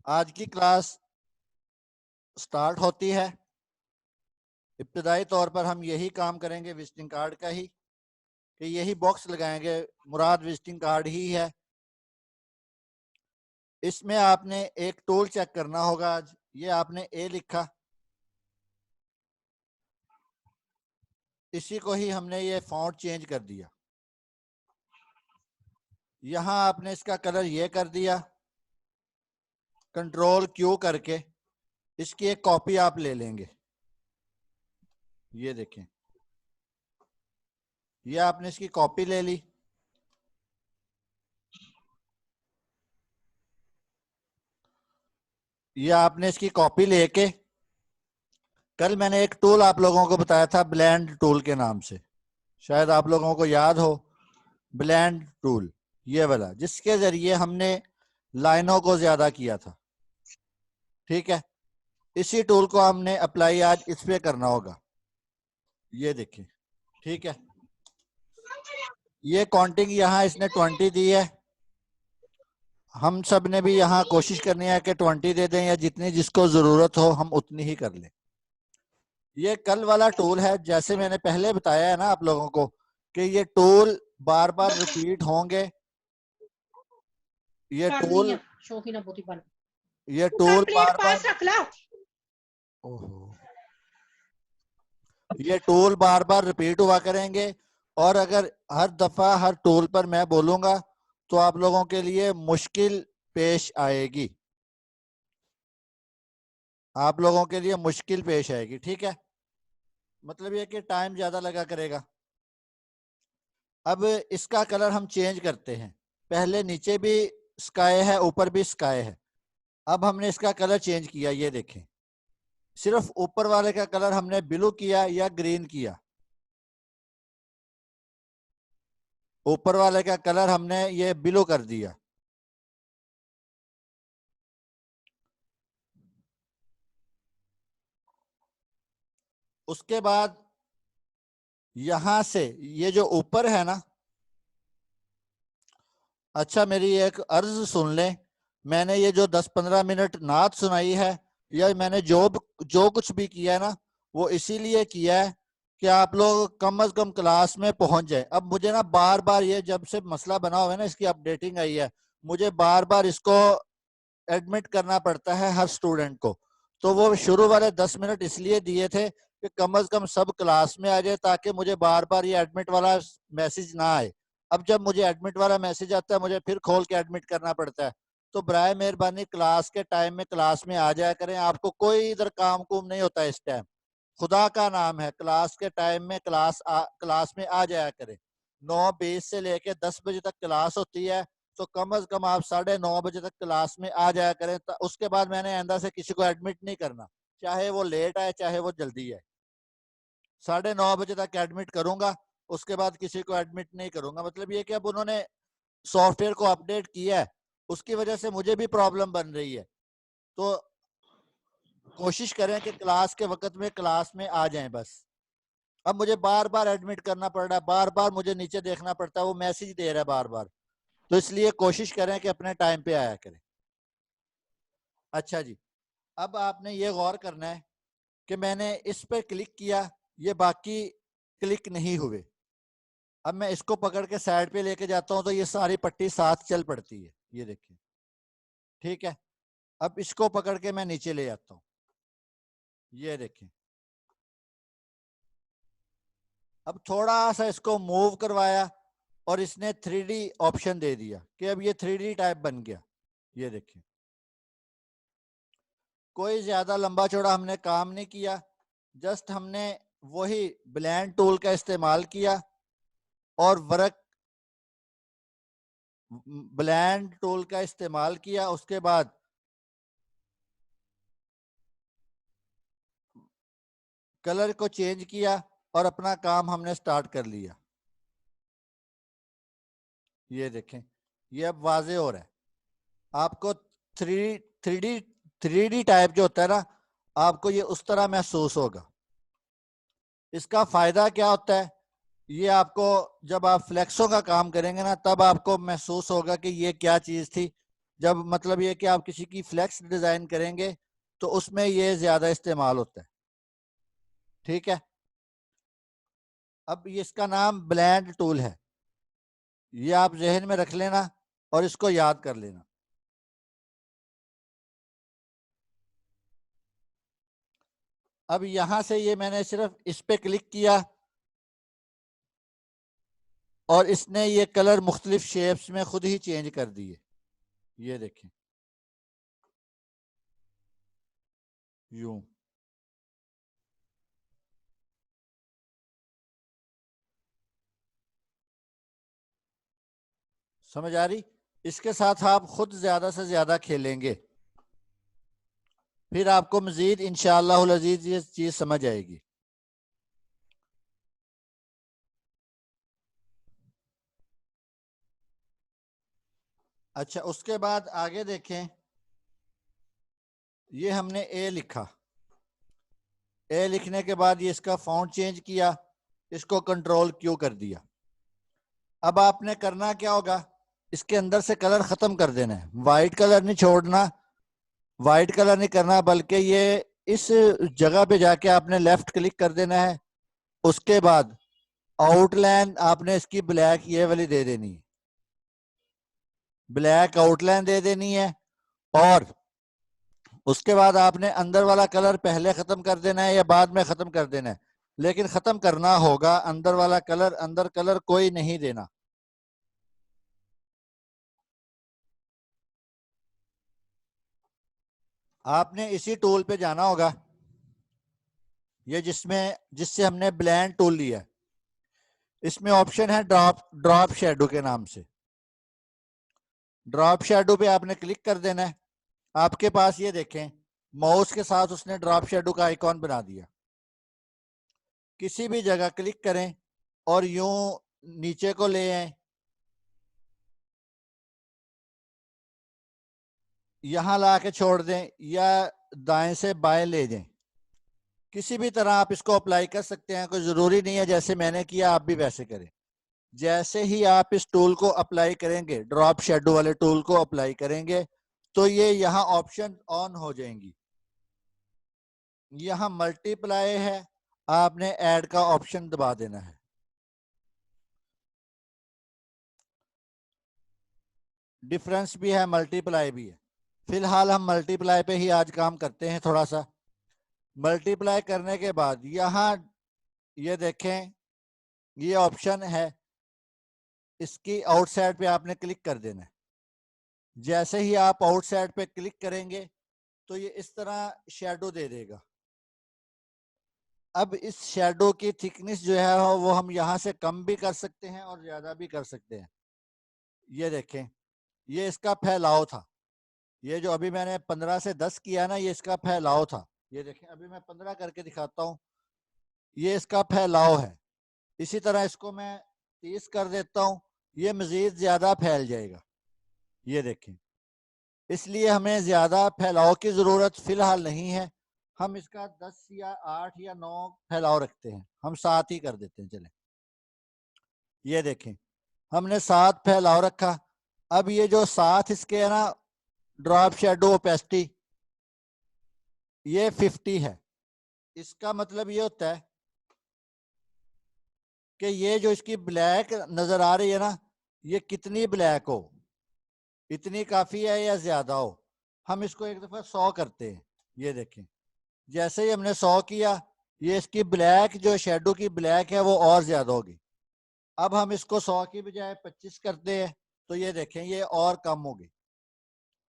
आज की class start होती है। इब्तिदाई तौर पर हम यही काम करेंगे विजिटिंग कार्ड का ही, कि यही बॉक्स लगाएंगे, मुराद विजिटिंग कार्ड ही है। इसमें आपने एक टूल चेक करना होगा। आज ये आपने ए लिखा, इसी को ही हमने ये फॉन्ट चेंज कर दिया। यहाँ आपने इसका कलर ये कर दिया, कंट्रोल क्यू करके इसकी एक कॉपी आप ले लेंगे। ये देखें, ये आपने इसकी कॉपी ले ली। ये आपने इसकी कॉपी लेके, कल मैंने एक टूल आप लोगों को बताया था ब्लेंड टूल के नाम से, शायद आप लोगों को याद हो। ब्लेंड टूल ये वाला, जिसके जरिए हमने लाइनों को ज्यादा किया था। ठीक है, इसी टूल को हमने अप्लाई आज इस पे करना होगा। ये देखिए, ठीक है, ये काउंटिंग यहाँ इसने 20 दी है। हम सब ने भी यहाँ कोशिश करनी है कि 20 दे दें, या जितनी जिसको जरूरत हो हम उतनी ही कर लें। ये कल वाला टूल है, जैसे मैंने पहले बताया है ना आप लोगों को, कि ये टूल बार बार रिपीट होंगे। ये टूल बार बार, ओहो, ये टूल बार बार रिपीट हुआ करेंगे। और अगर हर दफा हर टूल पर मैं बोलूंगा तो आप लोगों के लिए मुश्किल पेश आएगी, आप लोगों के लिए मुश्किल पेश आएगी। ठीक है, मतलब ये कि टाइम ज्यादा लगा करेगा। अब इसका कलर हम चेंज करते हैं। पहले नीचे भी स्काई है, ऊपर भी स्काई है। अब हमने इसका कलर चेंज किया। ये देखें, सिर्फ ऊपर वाले का कलर हमने ब्लू किया या ग्रीन किया। ऊपर वाले का कलर हमने ये ब्लू कर दिया। उसके बाद यहां से ये जो ऊपर है ना, अच्छा मेरी एक अर्ज सुन लें। मैंने ये जो 10-15 मिनट नात सुनाई है, या मैंने जो कुछ भी किया है ना, वो इसीलिए किया है कि आप लोग कम से कम क्लास में पहुंच जाए। अब मुझे ना बार बार, ये जब से मसला बना हुआ है ना, इसकी अपडेटिंग आई है, मुझे बार बार इसको एडमिट करना पड़ता है हर स्टूडेंट को। तो वो शुरू वाले 10 मिनट इसलिए दिए थे कि कम से कम सब क्लास में आ जाए, ताकि मुझे बार बार ये एडमिट वाला मैसेज ना आए। अब जब मुझे एडमिट वाला मैसेज आता है, मुझे फिर खोल के एडमिट करना पड़ता है। तो बराए मेहरबानी क्लास के टाइम में क्लास में आ जाया करें। आपको कोई इधर काम कुम नहीं होता इस टाइम, खुदा का नाम है। क्लास के टाइम में क्लास में आ जाया करें। 9:20 से लेके 10 बजे तक क्लास होती है, तो कम से कम आप 9:30 बजे तक क्लास में आ जाया करें। उसके बाद मैंने आइंदा से किसी को एडमिट नहीं करना, चाहे वो लेट आए चाहे वो जल्दी आए। 9:30 बजे तक एडमिट करूंगा, उसके बाद किसी को एडमिट नहीं करूंगा। मतलब ये कि अब उन्होंने सॉफ्टवेयर को अपडेट किया है, उसकी वजह से मुझे भी प्रॉब्लम बन रही है। तो कोशिश करें कि क्लास के वक्त में क्लास में आ जाएं बस। अब मुझे बार बार एडमिट करना पड़ रहा है, बार बार मुझे नीचे देखना पड़ता है, वो मैसेज दे रहा है बार बार। तो इसलिए कोशिश करें कि अपने टाइम पे आया करें। अच्छा जी, अब आपने ये गौर करना है कि मैंने इस पर क्लिक किया, ये बाकी क्लिक नहीं हुए। अब मैं इसको पकड़ के साइड पे लेके जाता हूं तो ये सारी पट्टी साथ चल पड़ती है। ये देखिए, ठीक है। अब इसको पकड़ के मैं नीचे ले जाता हूं, ये देखें। अब थोड़ा सा इसको मूव करवाया और इसने 3D ऑप्शन दे दिया कि अब ये 3D टाइप बन गया। ये देखिए, कोई ज्यादा लंबा चौड़ा हमने काम नहीं किया, जस्ट हमने वही ब्लेंड टूल का इस्तेमाल किया और वर्क ब्लेंड टूल का इस्तेमाल किया। उसके बाद कलर को चेंज किया और अपना काम हमने स्टार्ट कर लिया। ये देखें, ये अब वाजे हो रहा है आपको। थ्री थ्री डी टाइप जो होता है ना, आपको ये उस तरह महसूस होगा। इसका फायदा क्या होता है, ये आपको जब आप फ्लेक्सों का काम करेंगे ना, तब आपको महसूस होगा कि ये क्या चीज थी। जब मतलब ये कि आप किसी की फ्लेक्स डिजाइन करेंगे तो उसमें ये ज्यादा इस्तेमाल होता है। ठीक है, अब ये इसका नाम ब्लेंड टूल है, ये आप जहन में रख लेना और इसको याद कर लेना। अब यहां से ये मैंने सिर्फ इस पे क्लिक किया और इसने ये कलर मुख्तलिफ शेप्स में खुद ही चेंज कर दिए। ये देखें, यूं। समझ आ रही? इसके साथ आप खुद ज्यादा से ज्यादा खेलेंगे, फिर आपको मजीद इंशाअल्लाह अजीज ये चीज समझ आएगी। अच्छा, उसके बाद आगे देखें, ये हमने ए लिखा, ए लिखने के बाद ये इसका फॉन्ट चेंज किया, इसको कंट्रोल क्यू कर दिया। अब आपने करना क्या होगा, इसके अंदर से कलर खत्म कर देना है, वाइट कलर नहीं छोड़ना, वाइट कलर नहीं करना, बल्कि ये इस जगह पे जाके आपने लेफ्ट क्लिक कर देना है। उसके बाद आउटलाइन आपने इसकी ब्लैक ये वाली दे देनी है, ब्लैक आउटलाइन दे देनी है। और उसके बाद आपने अंदर वाला कलर पहले खत्म कर देना है या बाद में खत्म कर देना है, लेकिन खत्म करना होगा अंदर वाला कलर, अंदर कलर कोई नहीं देना। आपने इसी टूल पे जाना होगा, ये जिससे हमने ब्लेंड टूल लिया, इसमें ऑप्शन है ड्रॉप ड्रॉप शेडो के नाम से। ड्रॉप शेडो पे आपने क्लिक कर देना है। आपके पास ये देखें, माउस के साथ उसने ड्रॉप शेडो का आइकॉन बना दिया। किसी भी जगह क्लिक करें और यूं नीचे को ले आए, यहां ला के छोड़ दें या दाएं से बाएं ले जाएं, किसी भी तरह आप इसको अप्लाई कर सकते हैं, कोई जरूरी नहीं है जैसे मैंने किया आप भी वैसे करें। जैसे ही आप इस टूल को अप्लाई करेंगे, ड्रॉप शेडो वाले टूल को अप्लाई करेंगे, तो ये यहाँ ऑप्शन ऑन हो जाएंगी। यहाँ मल्टीप्लाई है, आपने ऐड का ऑप्शन दबा देना है। डिफरेंस भी है, मल्टीप्लाई भी है। फिलहाल हम मल्टीप्लाई पे ही आज काम करते हैं थोड़ा सा। मल्टीप्लाई करने के बाद यहाँ ये देखें, ये ऑप्शन है, इसकी आउटसाइड पे आपने क्लिक कर देना है। जैसे ही आप आउटसाइड पे क्लिक करेंगे तो ये इस तरह शेडो दे देगा। अब इस शेडो की थिकनेस जो है वो हम यहाँ से कम भी कर सकते हैं और ज्यादा भी कर सकते हैं। ये देखें, ये इसका फैलाव था, ये जो अभी मैंने 15 से 10 किया ना, ये इसका फैलाव था। ये देखें, अभी मैं 15 करके दिखाता हूँ, ये इसका फैलाव है। इसी तरह इसको मैं 30 कर देता हूँ, ये मजीद ज्यादा फैल जाएगा। ये देखें, इसलिए हमें ज्यादा फैलाव की जरूरत फिलहाल नहीं है, हम इसका 10 या 8 या 9 फैलाव रखते हैं, हम 7 ही कर देते हैं। चले, ये देखें, हमने 7 फैलाव रखा। अब ये जो 7 इसके है ना, ड्रॉप शेडो ओपेसिटी, ये 50 है। इसका मतलब ये होता है कि ये जो इसकी ब्लैक नजर आ रही है ना, ये कितनी ब्लैक हो, इतनी काफी है या ज्यादा हो। हम इसको एक दफा 100 करते हैं। ये देखें, जैसे ही हमने 100 किया, ये इसकी ब्लैक जो शेडो की ब्लैक है वो और ज्यादा होगी। अब हम इसको 100 की बजाय 25 करते हैं, तो ये देखें ये और कम होगी।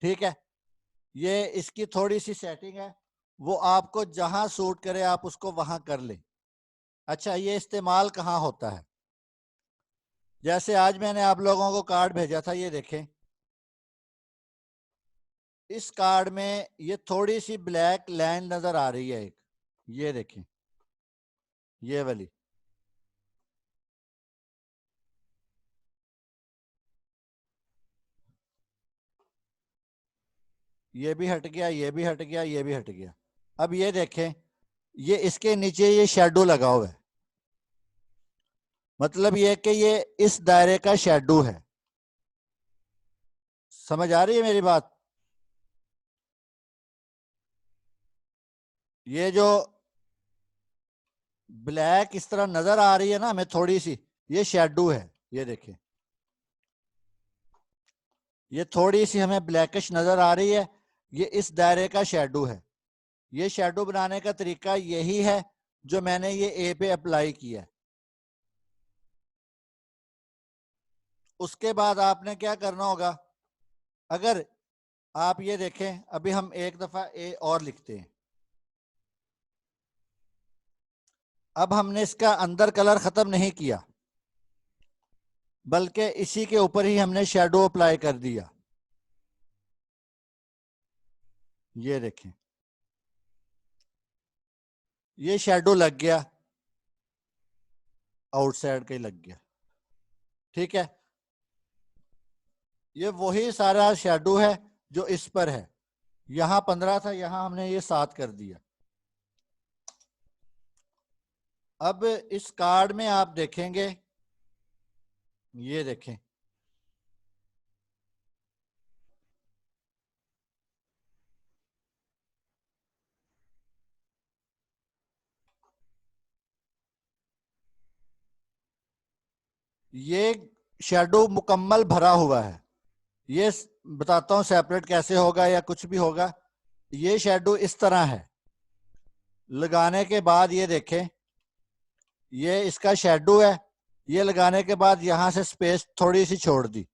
ठीक है, ये इसकी थोड़ी सी सेटिंग है, वो आपको जहां सूट करे आप उसको वहां कर लें। अच्छा, ये इस्तेमाल कहाँ होता है, जैसे आज मैंने आप लोगों को कार्ड भेजा था, ये देखें, इस कार्ड में ये थोड़ी सी ब्लैक लाइन नजर आ रही है एक, ये देखें, ये वाली। ये भी हट गया, ये भी हट गया, ये भी हट गया। अब ये देखें, ये इसके नीचे ये शेडो लगा हुआ है, मतलब ये कि ये इस दायरे का शेडो है। समझ आ रही है मेरी बात? ये जो ब्लैक इस तरह नजर आ रही है ना हमें थोड़ी सी, ये शेडो है। ये देखिए, ये थोड़ी सी हमें ब्लैकिश नजर आ रही है, ये इस दायरे का शेडो है। ये शेडो बनाने का तरीका यही है जो मैंने ये ए पे अप्लाई किया है। उसके बाद आपने क्या करना होगा, अगर आप ये देखें, अभी हम एक दफा ए और लिखते हैं। अब हमने इसका अंदर कलर खत्म नहीं किया, बल्कि इसी के ऊपर ही हमने शेडो अप्लाई कर दिया। ये देखें, ये शेडो लग गया, आउटसाइड का ही लग गया। ठीक है, ये वही सारा शेडो है जो इस पर है। यहां 15 था, यहां हमने ये 7 कर दिया। अब इस कार्ड में आप देखेंगे, ये देखें, ये शेडो मुकम्मल भरा हुआ है। ये बताता हूं सेपरेट कैसे होगा या कुछ भी होगा। ये शेडो इस तरह है, लगाने के बाद ये देखें, ये इसका शेडो है। ये लगाने के बाद यहां से स्पेस थोड़ी सी छोड़ दी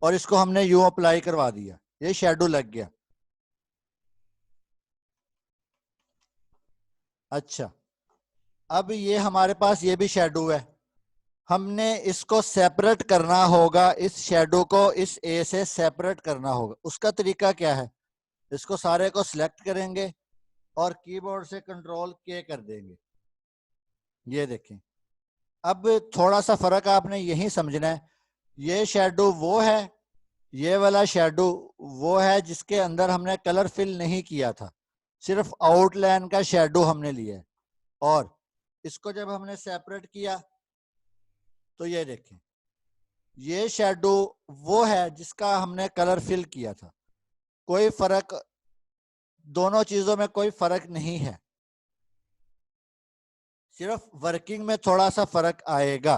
और इसको हमने यूं अप्लाई करवा दिया, ये शेडो लग गया। अच्छा, अब ये हमारे पास ये भी शेडो है, हमने इसको सेपरेट करना होगा, इस शेडो को इस ए से सेपरेट करना होगा। उसका तरीका क्या है, इसको सारे को सिलेक्ट करेंगे और कीबोर्ड से कंट्रोल के कर देंगे। ये देखें, अब थोड़ा सा फर्क आपने यही समझना है। ये शेडो वो है, ये वाला शेडो वो है जिसके अंदर हमने कलर फिल नहीं किया था, सिर्फ आउटलाइन का शेडो हमने लिया है। और इसको जब हमने सेपरेट किया तो ये देखें, ये शेडो वो है जिसका हमने कलर फिल किया था। कोई फर्क, दोनों चीजों में कोई फर्क नहीं है, सिर्फ वर्किंग में थोड़ा सा फर्क आएगा।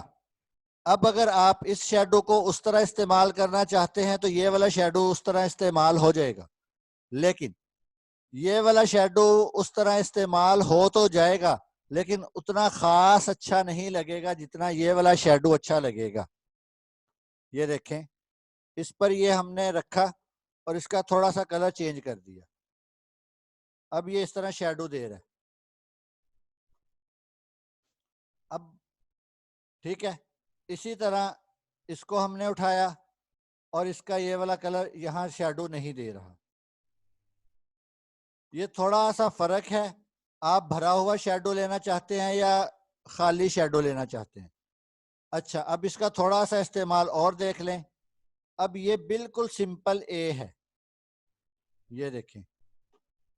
अब अगर आप इस शेडो को उस तरह इस्तेमाल करना चाहते हैं तो ये वाला शेडो उस तरह इस्तेमाल हो जाएगा, लेकिन ये वाला शेडो उस तरह इस्तेमाल हो तो जाएगा लेकिन उतना खास अच्छा नहीं लगेगा जितना ये वाला शेडो अच्छा लगेगा। ये देखें, इस पर ये हमने रखा और इसका थोड़ा सा कलर चेंज कर दिया, अब ये इस तरह शेडो दे रहा है। अब ठीक है, इसी तरह इसको हमने उठाया और इसका ये वाला कलर यहाँ शेडो नहीं दे रहा। ये थोड़ा सा फर्क है, आप भरा हुआ शेडो लेना चाहते हैं या खाली शेडो लेना चाहते हैं। अच्छा, अब इसका थोड़ा सा इस्तेमाल और देख लें। अब ये बिल्कुल सिंपल ए है, ये देखें,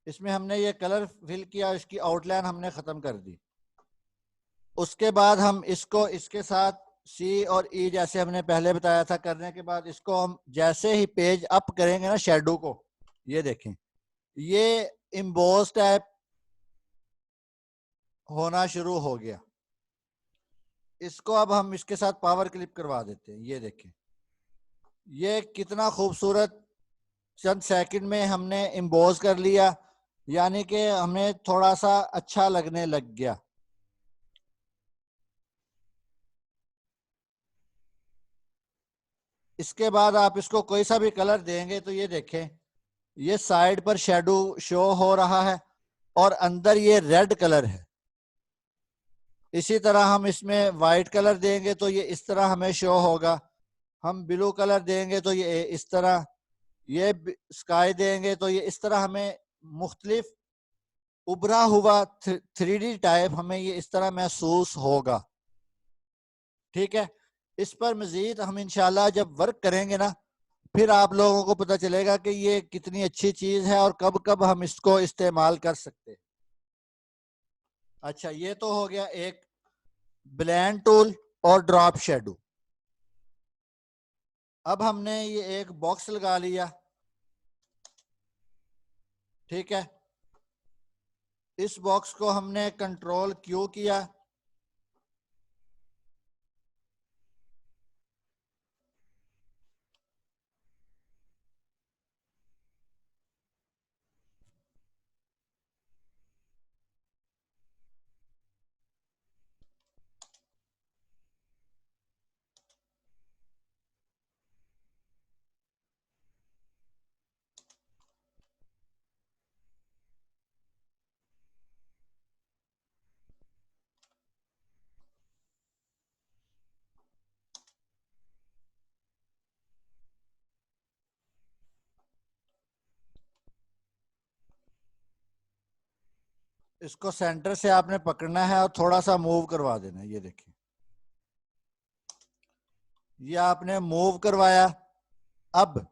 इसमें हमने ये कलर फिल किया, इसकी आउटलाइन हमने खत्म कर दी। उसके बाद हम इसको इसके साथ सी और ई जैसे हमने पहले बताया था करने के बाद इसको हम जैसे ही पेज अप करेंगे ना शेडो को, ये देखें, ये इम्बोस टाइप होना शुरू हो गया। इसको अब हम इसके साथ पावर क्लिप करवा देते हैं। ये देखें, ये कितना खूबसूरत, चंद सेकंड में हमने इम्बोज कर लिया, यानी कि हमें थोड़ा सा अच्छा लगने लग गया। इसके बाद आप इसको कोई सा भी कलर देंगे तो ये देखें, ये साइड पर शेडो शो हो रहा है और अंदर ये रेड कलर है। इसी तरह हम इसमें वाइट कलर देंगे तो ये इस तरह हमें शो होगा। हम ब्लू कलर देंगे तो ये इस तरह, ये स्काई देंगे तो ये इस तरह हमें मुख्तलिफ उभरा हुआ 3D टाइप हमें ये इस तरह महसूस होगा। ठीक है, इस पर मजीद हम इंशाल्लाह जब वर्क करेंगे ना, फिर आप लोगों को पता चलेगा कि ये कितनी अच्छी चीज है और कब कब हम इसको इस्तेमाल कर सकते हैं। अच्छा, ये तो हो गया एक ब्लेंड टूल और ड्रॉप शेडो। अब हमने ये एक बॉक्स लगा लिया, ठीक है। इस बॉक्स को हमने कंट्रोल क्यू किया, इसको सेंटर से आपने पकड़ना है और थोड़ा सा मूव करवा देना है। ये देखिए, ये आपने मूव करवाया। अब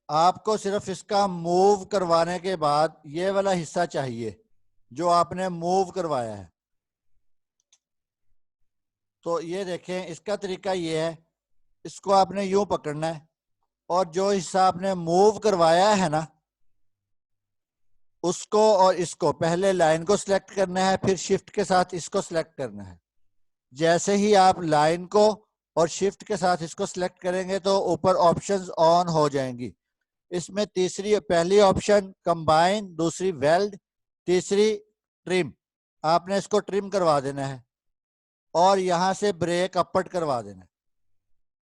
आपको सिर्फ इसका मूव करवाने के बाद ये वाला हिस्सा चाहिए जो आपने मूव करवाया है। तो ये देखें, इसका तरीका ये है, इसको आपने यूं पकड़ना है और जो हिस्सा आपने मूव करवाया है ना, उसको और इसको, पहले लाइन को सिलेक्ट करना है, फिर शिफ्ट के साथ इसको सिलेक्ट करना है। जैसे ही आप लाइन को और शिफ्ट के साथ इसको सिलेक्ट करेंगे तो ऊपर ऑप्शंस ऑन हो जाएंगी। इसमें पहली ऑप्शन कंबाइन, दूसरी वेल्ड, तीसरी ट्रिम। आपने इसको ट्रिम करवा देना है और यहां से ब्रेक अपवर्ड करवा देना है।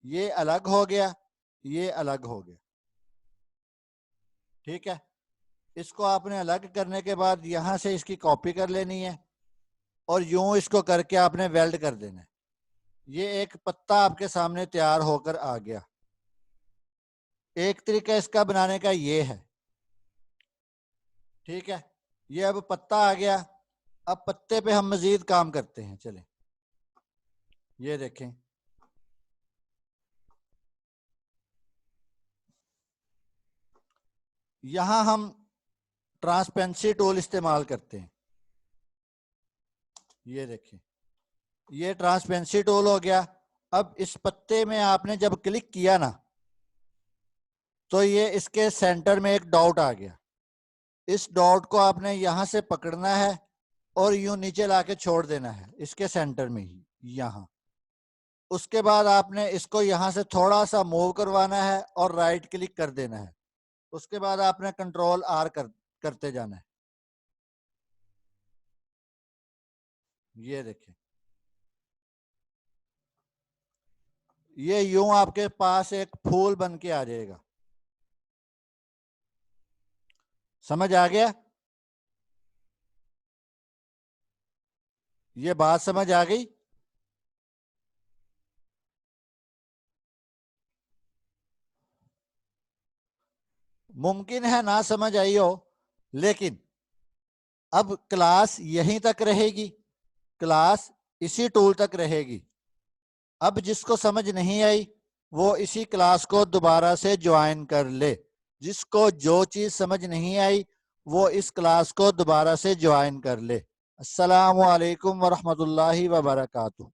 ये अलग हो गया, ये अलग हो गया, ठीक है। इसको आपने अलग करने के बाद यहां से इसकी कॉपी कर लेनी है और यूं इसको करके आपने वेल्ड कर देना है। ये एक पत्ता आपके सामने तैयार होकर आ गया। एक तरीका इसका बनाने का ये है, ठीक है। ये अब पत्ता आ गया। अब पत्ते पे हम मजीद काम करते हैं, चलें। ये देखें, यहां हम ट्रांसपेरेंसी टूल इस्तेमाल करते हैं। ये देखें, ये ट्रांसपेरेंसी टूल हो गया। अब इस पत्ते में आपने जब क्लिक किया ना, तो ये इसके सेंटर में एक डॉट आ गया। इस डॉट को आपने यहां से पकड़ना है और यूं नीचे लाके छोड़ देना है इसके सेंटर में ही, यहां। उसके बाद आपने इसको यहां से थोड़ा सा मूव करवाना है और राइट क्लिक कर देना है। उसके बाद आपने कंट्रोल आर करते जाना है। ये देखें, ये यूं आपके पास एक फूल बन के आ जाएगा। समझ आ गया? ये बात समझ आ गई? मुमकिन है ना समझ आई हो, लेकिन अब क्लास यहीं तक रहेगी, क्लास इसी टूल तक रहेगी। अब जिसको समझ नहीं आई वो इसी क्लास को दोबारा से ज्वाइन कर ले। जिसको जो चीज समझ नहीं आई वो इस क्लास को दोबारा से ज्वाइन कर ले। अस्सलामु अलैकुम वरहमतुल्लाहि वबरकातुहू।